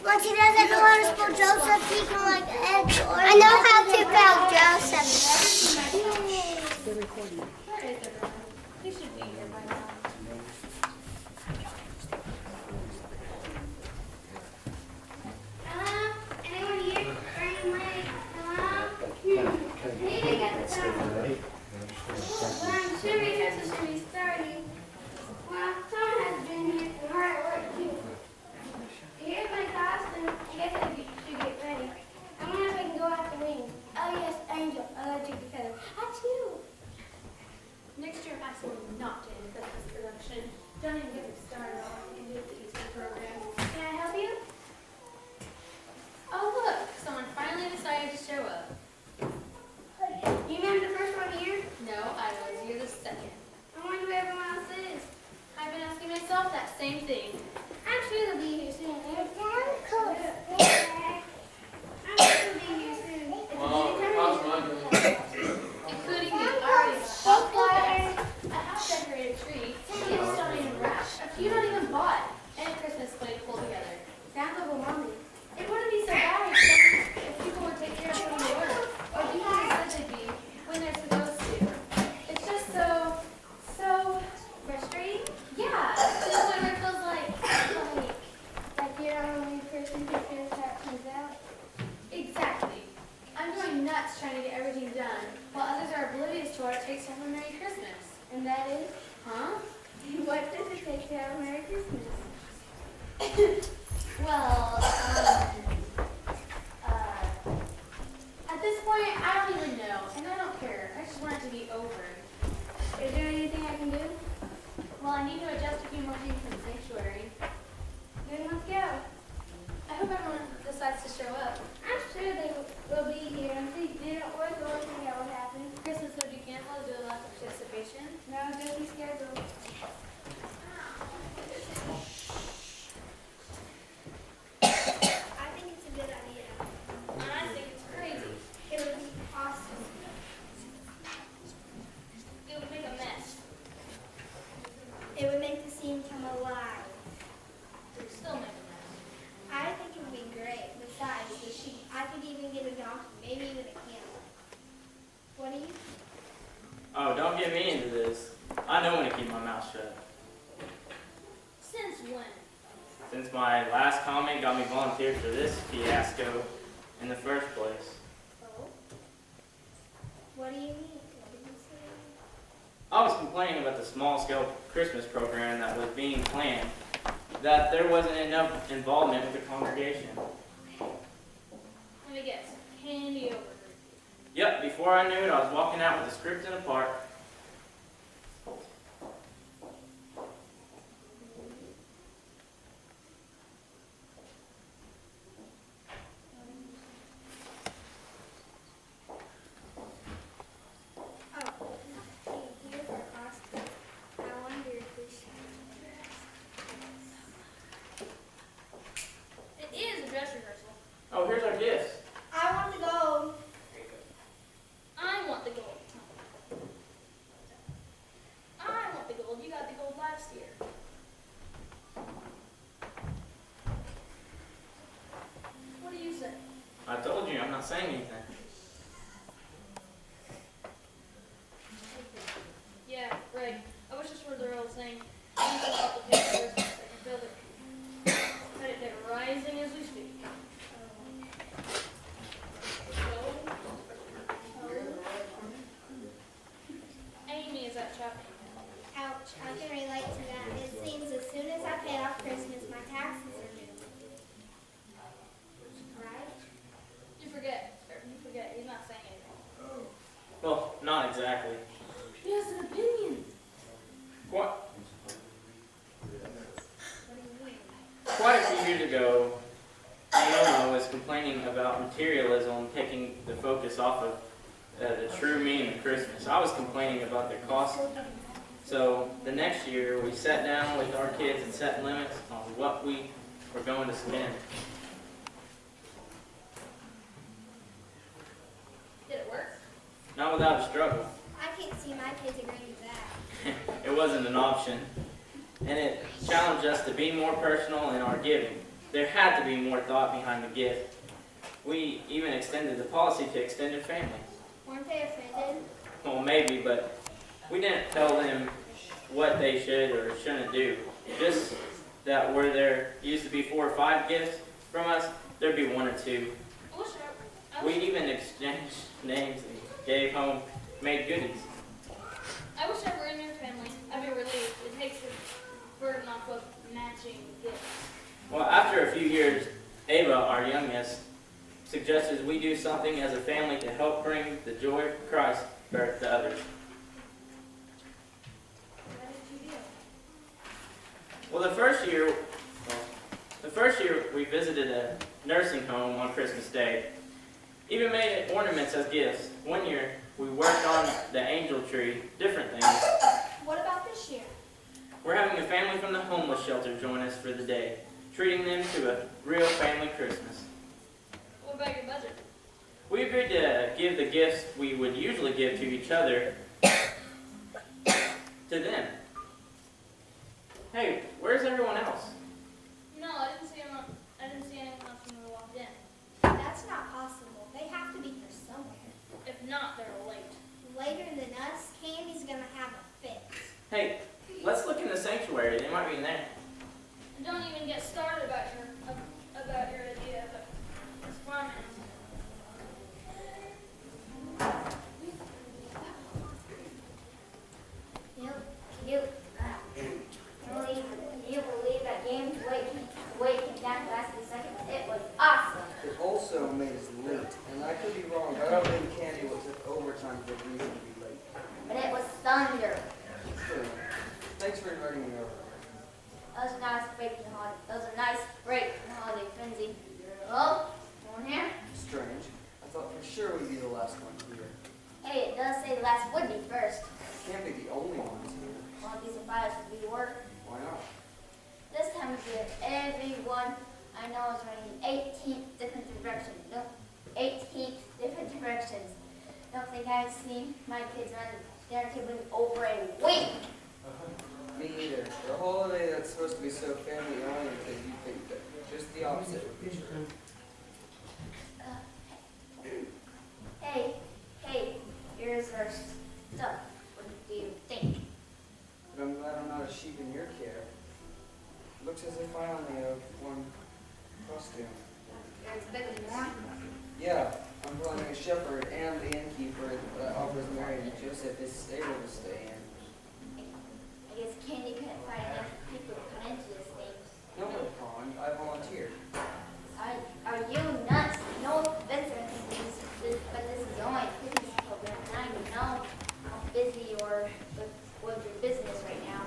But he doesn't know how to spell Joseph. He can like X or. I know how to spell Joseph. They're recording. He should be here by now. Hello? Anyone here? Burning late? Hello? Hey, I got the time. Well, I'm sure rehearsal should be starting. Well, someone has been here and hard at work too. Here's my costume. I guess I should get ready. I wonder if I can go out the wings. Oh yes, Angel. I'll let you get feather. Achoo! Next year, I'm absolutely not to end Christmas production. Don't even get me started on the PCG program. Can I help you? Oh look, someone finally decided to show up. You meant the first one here? No, I was here the second. I wonder where everyone else is. I've been asking myself that same thing. I'm sure they'll be here soon. I'm sure they'll be here soon. Including me. I already bought flowers, a half-decorated tree, gifts don't even wrap, a few not even bought, and a Christmas play to pull together. Sounds overwhelming. It wouldn't be so bad if people would take care of putting to work, or do what they said they'd be when they're supposed to. It's just so Frustrating? yeah, to the point where it feels like You're the only person who feels how it comes out. exactly. I'm going nuts trying to get everything done, while others are oblivious to what it takes to have a Merry Christmas. And that is, Huh? what does it take to have a Merry Christmas? Well, at this point, I don't even know, and I don't care. I just want it to be over. Is there anything I can do? Well, I need to adjust a few more things in the sanctuary. Then let's go. I hope everyone decides to show up. I'm sure they will be here and see dinner or go and figure out what happened. Christmas would be canceled due to lack of participation. No, just reschedule. I think it's a good idea. And I think it's crazy. It would be awesome. It would make a mess. It would make the scene come alive. It would still make a mess. I think it would be great. Besides, I could even get a donkey, maybe even a camel. What do you think? Oh, don't get me into this. I know when to keep my mouth shut. Since when? Since my last comment got me volunteered for this fiasco in the first place. Oh? What do you mean? What did you say? I was complaining about the small-scale Christmas program that was being planned, that there wasn't enough involvement with the congregation. Let me guess. Candy over. Yep, before I knew it, I was walking out with a script in a park. Here's our costume. I wonder if we should. It is a dress rehearsal. Oh, here's our gifts. I want the gold. I want the gold. I want the gold. You got the gold last year. What do you say? I told you, I'm not saying anything. Yeah, right. I wish this were the real thing. I need to help with the first and second building. Let it get rising as we speak. Amy is at shopping. Ouch, I can relate to that. It seems as soon as I pay off Christmas, my taxes are due. Right? You forget. He's not saying anything. Well, not exactly. He has an opinion. What? What do you mean? Quite a few years ago, Noah was complaining about materialism taking the focus off of the true meaning of Christmas. I was complaining about the cost. So the next year, we sat down with our kids and set limits on what we were going to spend. Did it work? Not without a struggle. I can't see my kids agreeing with that. It wasn't an option. And it challenged us to be more personal in our giving. there had to be more thought behind the gift. We even extended the policy to extended family. Weren't they offended? Well, maybe, but we didn't tell them what they should or shouldn't do. Just that where there used to be 4 or 5 gifts from us, there'd be 1 or 2. We even exchanged names and gave home made goodies. I wish I were in your family. I'd be relieved. It takes the burden off of matching gifts. Well, after a few years, Ava, our youngest, suggested we do something as a family to help bring the joy of Christ birth to others. What did you do? Well, the first year we visited a nursing home on Christmas Day. Even made ornaments as gifts. One year we worked on the angel tree, different things. What about this year? We're having a family from the homeless shelter join us for the day, treating them to a real family Christmas. What about your budget? We agreed to give the gifts we would usually give to each other to them. Hey, where's everyone else? No, I didn't see anyone. I didn't see anyone else when we walked in. That's not possible. They have to be here somewhere. If not, they're late. Later than us, Candy's gonna have a fit. Hey, let's look in the sanctuary. They might be in there. And don't even get started about your idea of a farmhouse. Can you believe that game's wait came down to last 2 seconds? It was awesome. It also made us late, and I could be wrong, but I don't think Candy will take overtime for a reason to be late. But it was thunder. So, thanks for inviting me over. That was a nice break in the holiday. That was a nice break in the holiday frenzy. Hello? Someone here? Strange. I thought for sure we'd be the last one here. Hey, it does say the last would be first. Can't be the only ones here. Won't be surprised if we were. Why not? This time of year, everyone I know is running 18 different directions. No, 18 different directions. Don't think I've seen my kids run dinner table in over a week. Me either. For a holiday that's supposed to be so family oriented, you think that just the opposite would be true. Hey, here's our stuff. What do you think? But I'm glad I'm not a sheep in your care. Looks as if I only have one costume. You're expecting more? Yeah, I'm playing a shepherd and the innkeeper that offers Mary and Joseph his stable to stay in. I guess Candy couldn't find enough people to put into this thing. No, Pond, I volunteered. Are you nuts? No offense or anything, but this is the only Christmas program, and I know how busy you are with your business right now.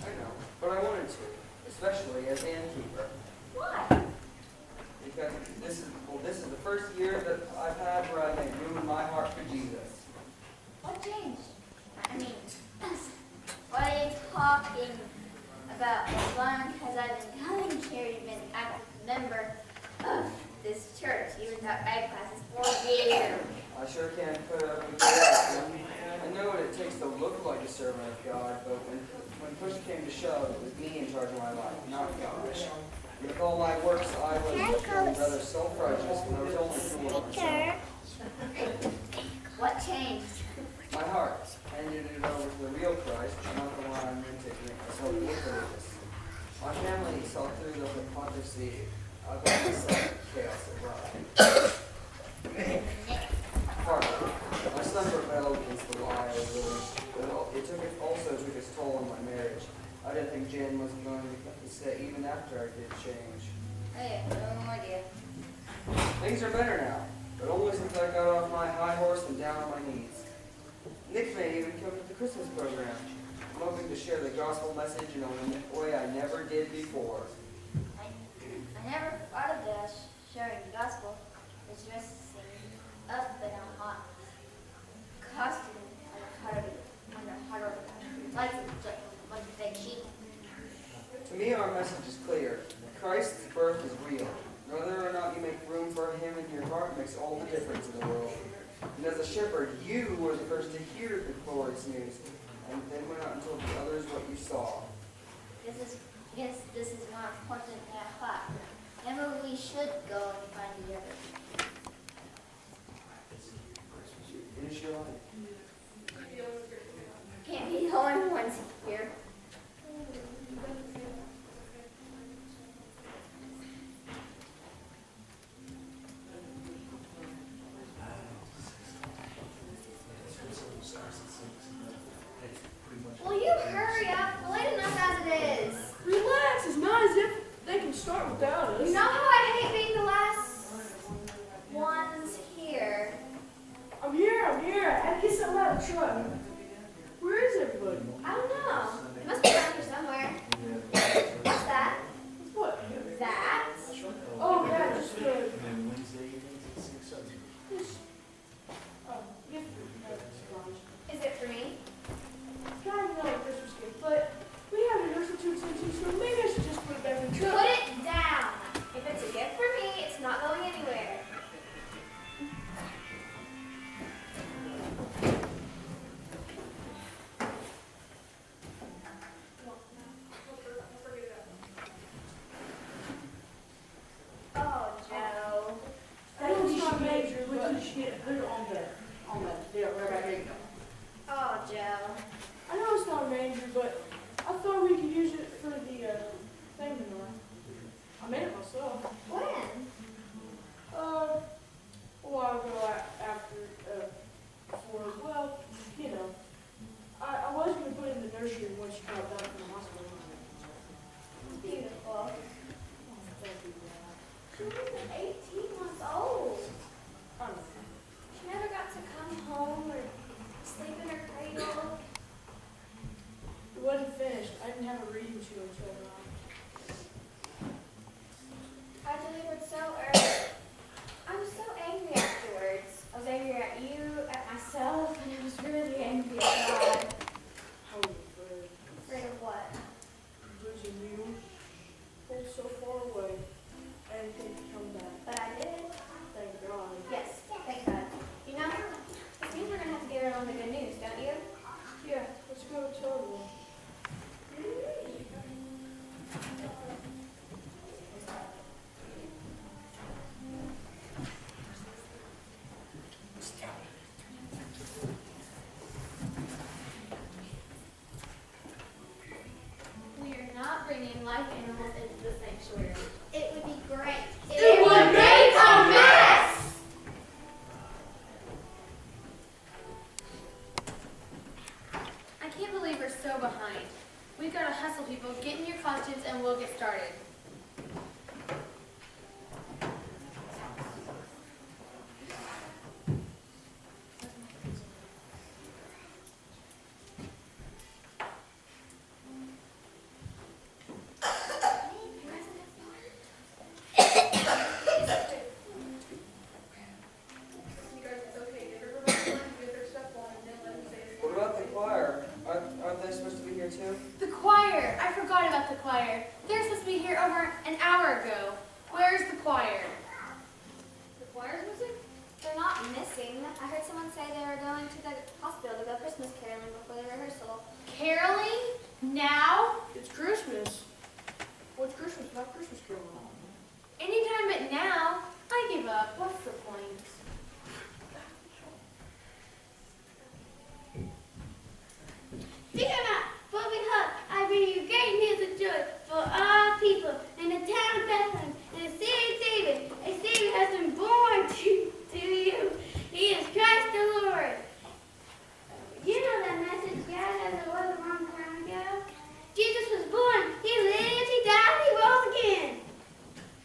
I know, but I wanted to, especially as innkeeper. Why? Because this is the first year that I've had where I made room in my heart for Jesus. What changed? I mean, what are you talking about? As long as I've been coming here, you've been an active member of this church. You were taught Bible classes for years. I sure can put up with that. I know what it takes to look like a servant of God, but when push came to shove, it was me in charge of my life, not God. With all my works, I was rather self-righteous when I was only fooling myself. What changed? My heart. I handed it over to the real Christ, not the one I'm meant to make myself with this. My family saw through the hypocrisy of myself chaos that brought. Partly. My son rebelled against the lie I was living, but it also took its toll on my marriage. I didn't think Jen was going to stay even after I did change. Hey, no idea. Things are better now, but only since I got off my high horse and down on my knees. Nick may even come to the Christmas program. I'm hoping to share the gospel message in a way I never did before. I never thought of the sharing the gospel as dressing up in a hot costume under hotter lights and like a fake sheep. To me, our message is clear. Christ's birth is real. Whether or not you make room for him in your heart makes all the difference in the world. And as a shepherd, you were the first to hear the glorious news, and then went out and told the others what you saw. This is more important than I thought. live animals into the sanctuary. It would be great. It would make a mess! I can't believe we're so behind. We've got to hustle, people. Get in your costumes and we'll get started. What about the choir? Aren't they supposed to be here too? The choir! I forgot about the choir. They're supposed to be here over an hour ago. Where's the choir? The choir's missing? They're not missing. I heard someone say they were going to the hospital to go Christmas caroling before the rehearsal. Caroling? Now? It's Christmas. What's Christmas about Christmas caroling? Anytime but now. I give up. What's the point? Fear not, for behold, I bring you great news of joy for all people in the town of Bethlehem, in the city of David. A Savior has been born to you. He is Christ the Lord. You know that message God as it was a long time ago. Jesus was born. He lived. He died. He rose again.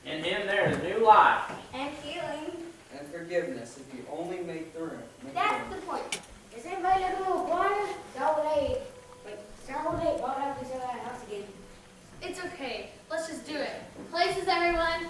In him there is new life. And healing. And forgiveness, if you only make the room. That's the point. Is anybody looking for a choir? Someone brought out this other house again. It's okay. Let's just do it. Places, everyone.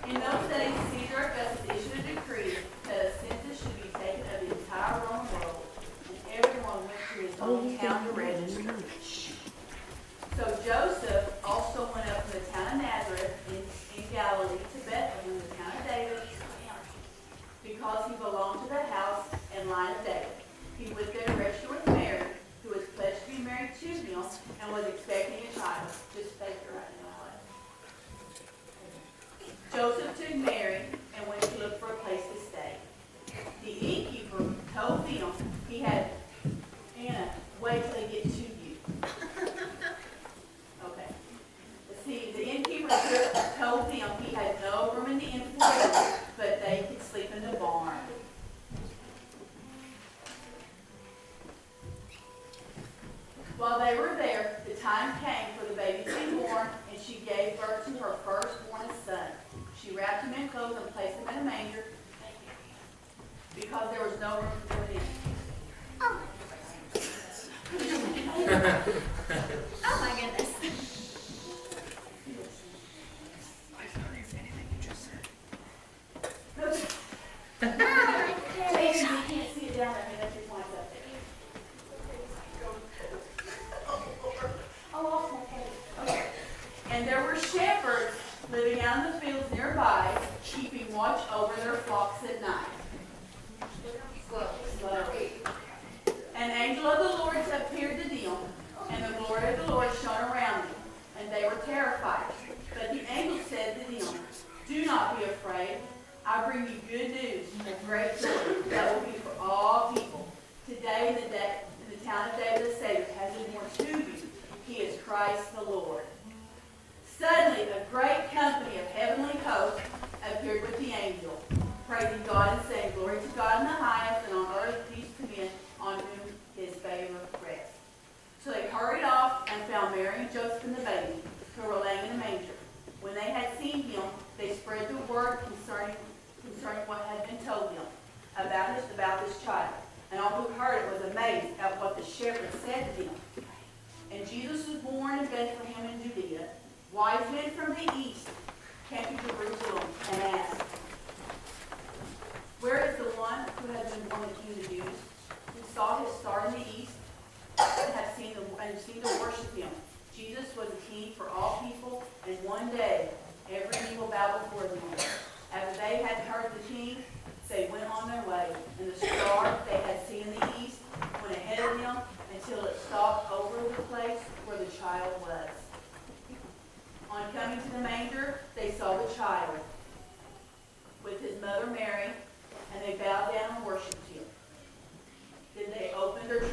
In those days, Caesar Augustus issued a decree that a census should be taken of the entire Roman world, and everyone went to his own town to register. So Joseph also went up from the town of Nazareth in Galilee to Bethlehem, the town of David, because he belonged to the house and line of David. He went there to register with Mary, who was pledged to be married to him and was expecting a child. Just take her right now. Joseph took Mary and went to look for a place to stay. The innkeeper told them he had, Anna, wait till they get to you. Okay. See, the innkeeper told them he had no room in the inn for them, but they could sleep in the barn. While they were there, the time came for the baby to be born, and she gave birth to her firstborn son. She wrapped him in clothes and placed him in a manger because there was no room for them in. Oh my goodness. Baby, you can't see it down there. That's your point up there. Oh, off my face. Okay. And there were shepherds living out in the fields nearby, keeping watch over their flocks at night. Slowly. An angel of the Lord appeared to them, and the glory of the Lord shone around them, and they were terrified. But the angel said to them, "Do not be afraid. I bring you good news of great joy that will be for all people. Today in the town of David, the Savior has been born to you. He is Christ the Lord." Suddenly, a great company of heavenly hosts appeared with the angel, praising God and saying, "Glory to God in the highest, and on earth peace to men on whom his favor rests." So they hurried off and found Mary and Joseph and the baby, who were laying in a manger. When they had seen him, they spread the word concerning what had been told them about this child. And all who heard it was amazed at what the shepherds said to them. And Jesus was born in Bethlehem in Judea. Wise men from the east came to Jerusalem and asked, "Where is the one who has been born the King of the Jews? Who saw his star in the east and have seen to worship him. Jesus was a king for all people, and one day every knee will bow before him. After they had heard the king, they went on their way, and the star they had seen in the east went ahead of them until it stopped over the place where the child was. On coming to the manger, they saw the child with his mother Mary, and they bowed down and worshipped him. Then they opened their